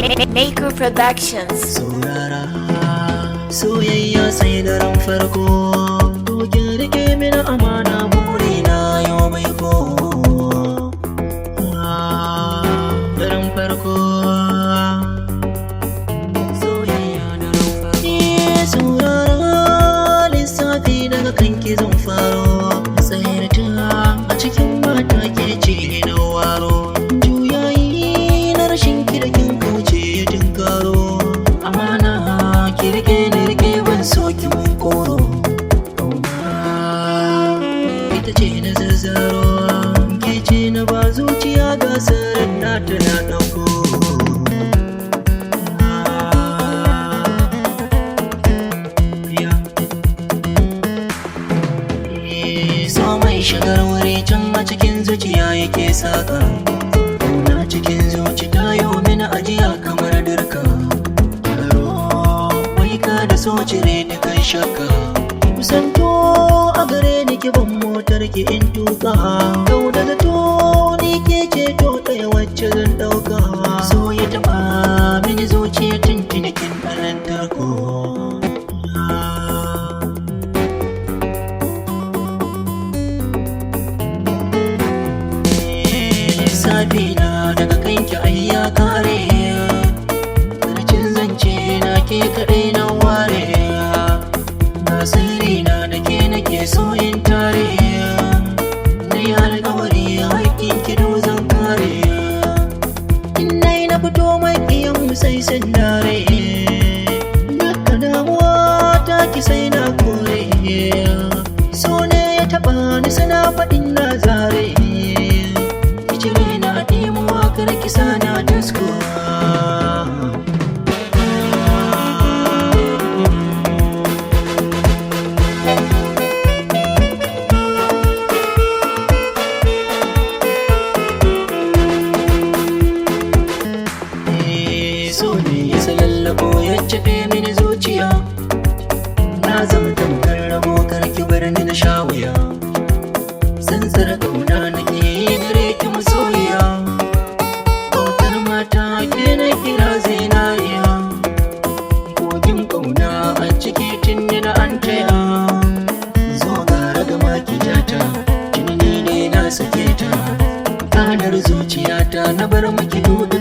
Maker Productions. Saurara soyayya sai daren farko, to kin rike mini amana burina yau mai ko. Daren farko soyayya daren farko. Saurara lissafi daga kanki zan faro, tsayarta a cikin mata ke ce na waro. Juyayi na rashin kirkin kauce karo amana ki rike ni rike ban soki mun koro. Ita ce na zazzaro, ke ce na ba zuciya gasar na ta na ɗauko. So mai shigar wuri can a cikin zuciya yake saka, na cikin zuci ta yi mini ajiya kamar dirka. Da so cire ni kan shakka, kusanto a gare ni ki ban motar ki in tuka. Kau da zato ni ke ceto ɗaya wacce zan ɗauka. So ya taɓa mini zuciya tuntuni kin ɗanan tarko. Lissafi na daga kanki ai ya kare, ƙarshen zance na ke kaɗai na ware. Asiri na da ke nake so in tare, na yi alƙawari haƙƙin ki zan kare. In nai na fito maƙiyan mu sai sun dare, dukkan damuwa ta ki sai na kore. So ne ya taɓa ni suna faɗin na zare, ki cire na ɗimuwa kar ki sa na tasko. So ne ya salallako ya cafe mini zuciya, na zama tamkar rabo karki bar ni na sha wuya. Tsantsar ƙauna nake yi gare ki masoyiya, ƙautar mata ke na kira zinariya. Kogin ƙauna a ciki tuni na an taya, zo gara ga maki jata tuni ne na sake ta. Ƙanar zuciyata na bar maki duka.